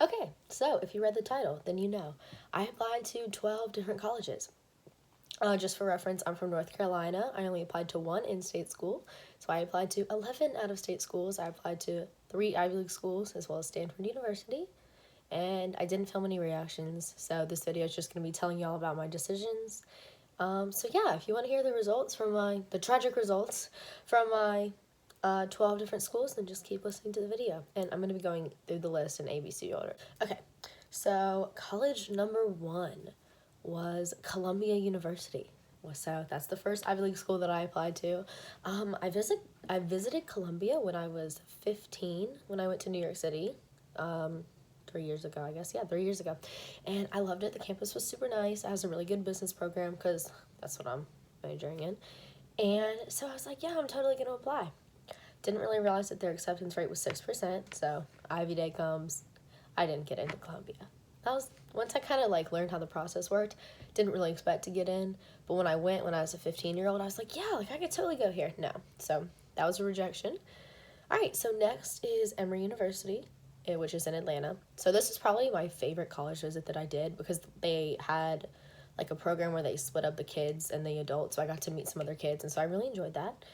Okay, so if you read the title, then you know. I applied to 12 different colleges. Just for reference, I'm from North Carolina. I only applied to one in-state school, so I applied to 11 out-of-state schools. I applied to 3 Ivy League schools, as well as Stanford University, and I didn't film any reactions, so this video is just going to be telling you all about my decisions. So yeah, if you want to hear the results from the tragic results from my 12 different schools, then just keep listening to the video. And I'm going to be going through the list in ABC order. Okay, so college number 1 was Columbia University. So that's the first Ivy League school that I applied to. I visited Columbia when I was 15, when I went to New York City. 3 years ago, I guess. Yeah, 3 years ago. And I loved it. The campus was super nice. It has a really good business program because that's what I'm majoring in. And so I was like, yeah, I'm totally going to apply. Didn't really realize that their acceptance rate was 6%. So Ivy Day comes. I didn't get into Columbia. That was, once I kind of like learned how the process worked, didn't really expect to get in. But when I went, when I was a 15-year-old, I was like, yeah, like I could totally go here. No. So that was a rejection. All right, so next is Emory University, which is in Atlanta. So this is probably my favorite college visit that I did because they had like a program where they split up the kids and the adults, so I got to meet some other kids, and so I really enjoyed that.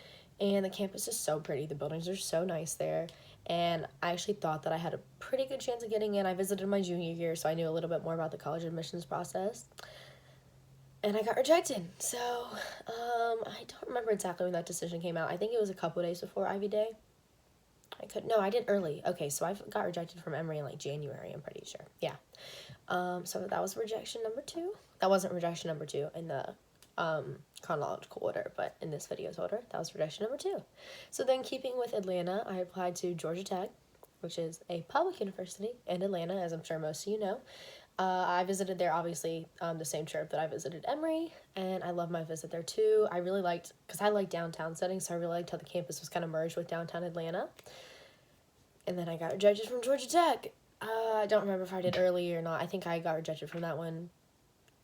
And the campus is so pretty. The buildings are so nice there, and I actually thought that I had a pretty good chance of getting in. I visited my junior year, so I knew a little bit more about the college admissions process, and I got rejected. So I don't remember exactly when that decision came out. I think it was a couple days before Ivy Day. I did early. Okay, so I got rejected from Emory in like January, I'm pretty sure. Yeah. So that was rejection number 2. That wasn't rejection number 2 in the chronological order, but in this video's order, that was rejection number 2. So then, keeping with Atlanta, I applied to Georgia Tech, which is a public university in Atlanta, as I'm sure most of you know. I visited there, obviously, the same trip that I visited Emory, and I love my visit there too. I really liked, because I like downtown settings, so I really liked how the campus was kind of merged with downtown Atlanta. And then I got rejected from Georgia Tech. I don't remember if I did early or not. I think I got rejected from that one.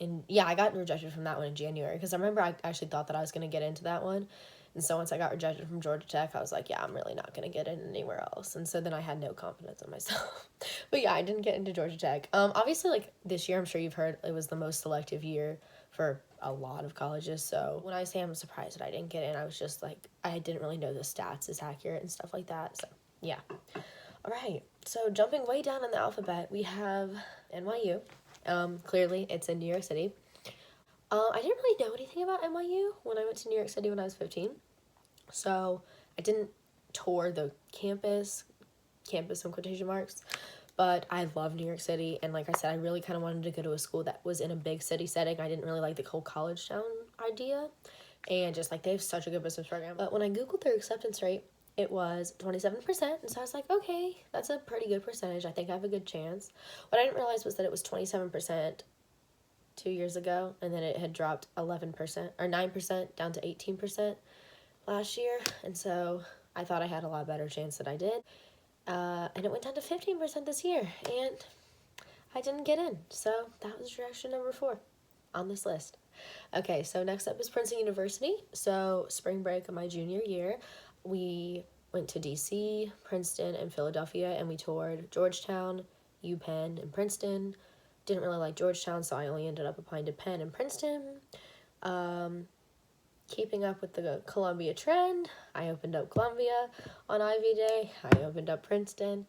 I got rejected from that one in January, because I remember I actually thought that I was going to get into that one. And so once I got rejected from Georgia Tech, I was like, yeah, I'm really not going to get in anywhere else. And so then I had no confidence in myself. But yeah, I didn't get into Georgia Tech. Obviously, like this year, I'm sure you've heard, it was the most selective year for a lot of colleges. So when I say I'm surprised that I didn't get in, I was just like, I didn't really know the stats is accurate and stuff like that. So yeah. All right. So jumping way down in the alphabet, we have NYU. Clearly, it's in New York City. I didn't really know anything about NYU when I went to New York City when I was 15. So I didn't tour the campus in quotation marks, but I love New York City. And like I said, I really kind of wanted to go to a school that was in a big city setting. I didn't really like the whole college town idea. And just like, they have such a good business program. But when I Googled their acceptance rate, it was 27%, and so I was like, okay, that's a pretty good percentage. I think I have a good chance. What I didn't realize was that it was 27% 2 years ago, and then it had dropped 11% or 9% down to 18% last year, and so I thought I had a lot better chance than I did. And it went down to 15% this year, and I didn't get in. So that was rejection number 4 on this list. Okay, so next up is Princeton University. So spring break of my junior year, we went to DC, Princeton, and Philadelphia, and we toured Georgetown, UPenn, and Princeton. Didn't really like Georgetown, so I only ended up applying to Penn and Princeton. Keeping up with the Columbia trend, I opened up Columbia on Ivy Day. I opened up Princeton.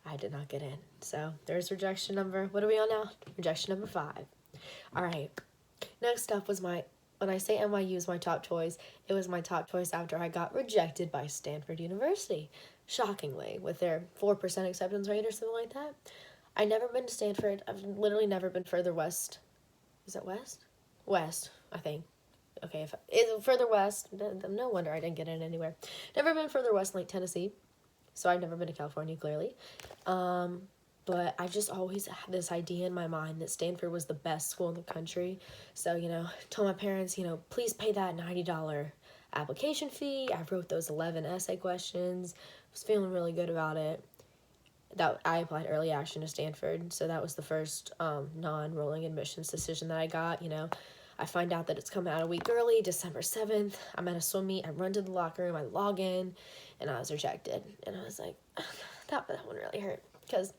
I did not get in. So there's rejection number, what are we on now? Rejection number 5. All right. Next up was when I say NYU is my top choice, it was my top choice after I got rejected by Stanford University, shockingly, with their 4% acceptance rate or something like that. I've never been to Stanford. I've literally never been further west. Is it west? West, I think. Okay, if it's further west, no wonder I didn't get in anywhere. Never been further west than like Tennessee, so I've never been to California, clearly. But I just always had this idea in my mind that Stanford was the best school in the country. So, told my parents, please pay that $90 application fee. I wrote those 11 essay questions. Was feeling really good about it. That I applied early action to Stanford, so that was the first non-rolling admissions decision that I got. I find out that it's coming out a week early, December 7th. I'm at a swim meet. I run to the locker room. I log in, and I was rejected. And I was like, that one really hurt, because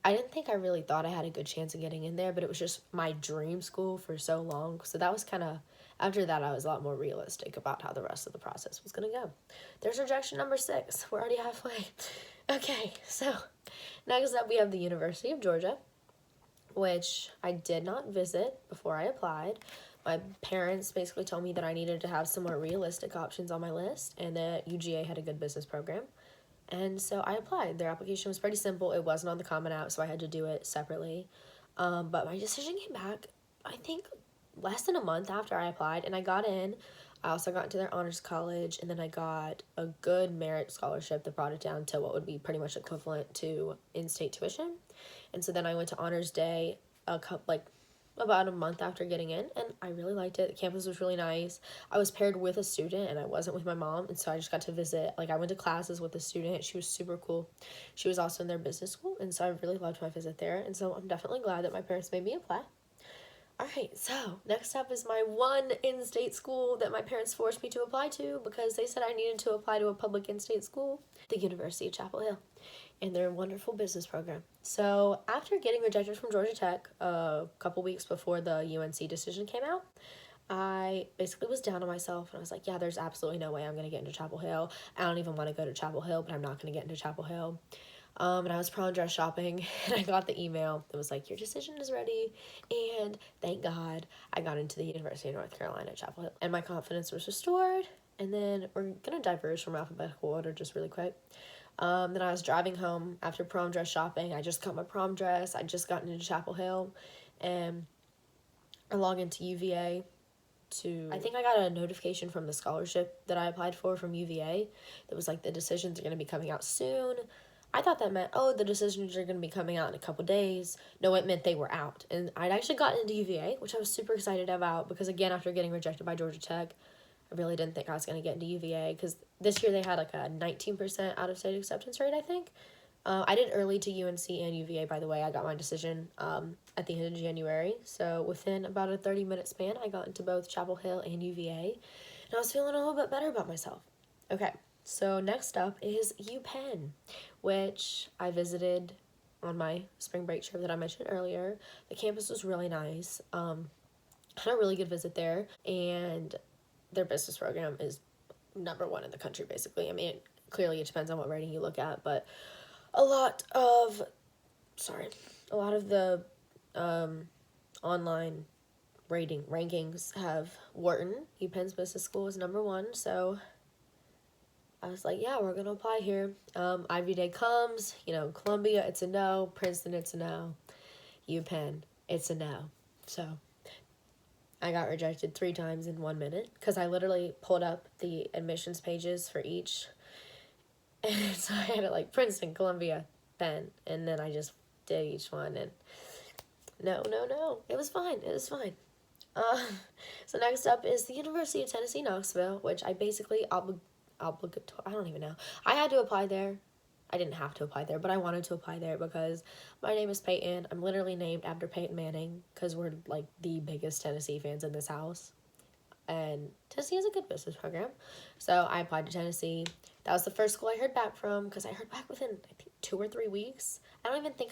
I didn't think I really thought I had a good chance of getting in there, but it was just my dream school for so long. So that was kind of, after that, I was a lot more realistic about how the rest of the process was going to go. There's rejection number 6. We're already halfway. Okay, so next up we have the University of Georgia, which I did not visit before I applied. My parents basically told me that I needed to have some more realistic options on my list and that UGA had a good business program. And so I applied. Their application was pretty simple. It wasn't on the Common App, so I had to do it separately. But my decision came back, I think, less than a month after I applied, and I got in. I also got into their honors college, and then I got a good merit scholarship that brought it down to what would be pretty much equivalent to in-state tuition. And so then I went to honors day about a month after getting in, and I really liked it. The campus was really nice. I was paired with a student, and I wasn't with my mom, and so I just got to visit. I went to classes with a student. She was super cool. She was also in their business school, and so I really loved my visit there, and so I'm definitely glad that my parents made me apply. All right, so next up is my one in-state school that my parents forced me to apply to because they said I needed to apply to a public in-state school, the University of Chapel Hill, and their wonderful business program. So after getting rejected from Georgia Tech a couple weeks before the UNC decision came out, I basically was down on myself, and I was like, yeah, there's absolutely no way I'm going to get into Chapel Hill. I don't even want to go to Chapel Hill, but I'm not going to get into Chapel Hill. And I was prom dress shopping, and I got the email that was like, your decision is ready, and thank God I got into the University of North Carolina at Chapel Hill, and my confidence was restored. And then we're going to diverge from alphabetical order just really quick. Then I was driving home after prom dress shopping. I just got my prom dress. I just gotten into Chapel Hill, and I log into UVA I think I got a notification from the scholarship that I applied for from UVA that was like, the decisions are going to be coming out soon. I thought that meant, oh, the decisions are going to be coming out in a couple days. No, it meant they were out. And I'd actually gotten into UVA, which I was super excited about because, again, after getting rejected by Georgia Tech, I really didn't think I was going to get into UVA because this year they had like a 19% out-of-state acceptance rate, I think. I did early to UNC and UVA, by the way. I got my decision at the end of January. So within about a 30-minute span, I got into both Chapel Hill and UVA. And I was feeling a little bit better about myself. Okay, so next up is UPenn, which I visited on my spring break trip that I mentioned earlier. The campus was really nice. Had a really good visit there. And their business program is number 1 in the country, basically. I mean, clearly it depends on what rating you look at, but a lot of the online rankings have Wharton. UPenn's business school is number 1, so I was like, yeah, we're gonna apply here. Ivy Day comes, Columbia, it's a no. Princeton, it's a no. UPenn, it's a no. So I got rejected 3 times in 1 minute because I literally pulled up the admissions pages for each. And so I had it Princeton, Columbia, Penn, and then I just did each one, and no. It was fine. So next up is the University of Tennessee, Knoxville, which I basically I don't even know. I had to apply there. I didn't have to apply there, but I wanted to apply there because my name is Peyton. I'm literally named after Peyton Manning because we're the biggest Tennessee fans in this house. And Tennessee has a good business program. So I applied to Tennessee. That was the first school I heard back from because I heard back within, I think, 2 or 3 weeks. I don't even think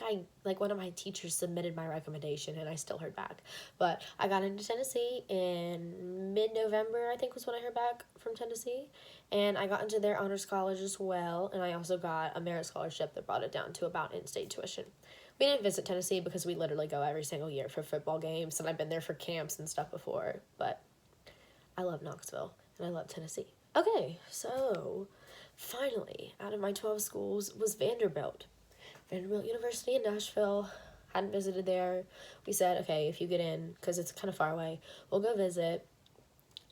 one of my teachers submitted my recommendation and I still heard back. But I got into Tennessee in mid-November, I think was when I heard back from Tennessee. And I got into their honors college as well. And I also got a merit scholarship that brought it down to about in-state tuition. We didn't visit Tennessee because we literally go every single year for football games. And I've been there for camps and stuff before. But I love Knoxville, and I love Tennessee. Okay, so finally, out of my 12 schools was Vanderbilt. Vanderbilt University in Nashville. Hadn't visited there. We said, okay, if you get in, because it's kind of far away, we'll go visit.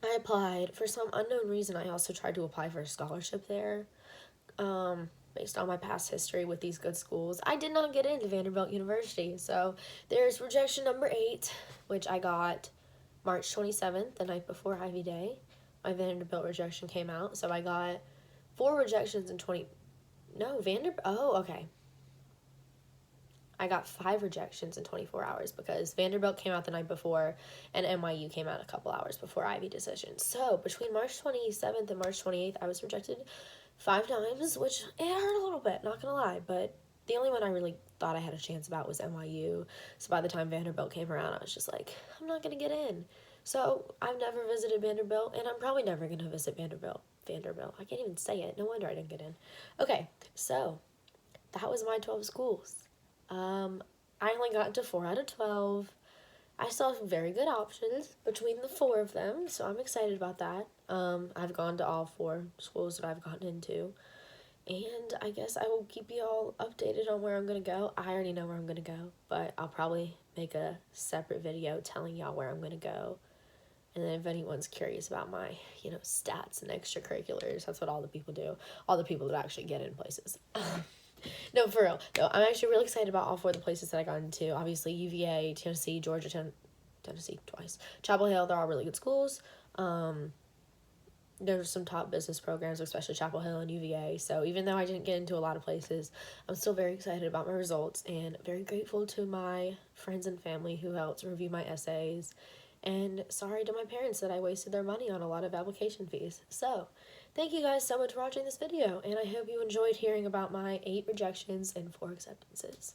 I applied. For some unknown reason, I also tried to apply for a scholarship there. Based on my past history with these good schools, I did not get into Vanderbilt University. So there's rejection number 8, which I got March 27th, the night before Ivy Day. My Vanderbilt rejection came out, so I got 4 rejections in okay. I got 5 rejections in 24 hours because Vanderbilt came out the night before and NYU came out a couple hours before Ivy decision. So between March 27th and March 28th, I was rejected 5 times, which it hurt a little bit, not gonna lie, but the only one I really thought I had a chance about was NYU. So by the time Vanderbilt came around, I was just like, I'm not going to get in. So I've never visited Vanderbilt, and I'm probably never going to visit Vanderbilt. I can't even say it. No wonder I didn't get in. Okay, so that was my 12 schools. I only got into 4 out of 12. I still have very good options between the 4 of them, so I'm excited about that. I've gone to all 4 schools that I've gotten into, and I guess I will keep you all updated on where I'm going to go. I already know where I'm going to go, but I'll probably make a separate video telling y'all where I'm going to go. And then if anyone's curious about my, stats and extracurriculars, that's what all the people do. All the people that actually get in places. No, for real. No, I'm actually really excited about all 4 of the places that I got into. Obviously, UVA, Tennessee, Georgia, Tennessee twice. Chapel Hill, they're all really good schools. There's some top business programs, especially Chapel Hill and UVA. So even though I didn't get into a lot of places, I'm still very excited about my results and very grateful to my friends and family who helped review my essays. And sorry to my parents that I wasted their money on a lot of application fees. So, thank you guys so much for watching this video, and I hope you enjoyed hearing about my 8 rejections and 4 acceptances.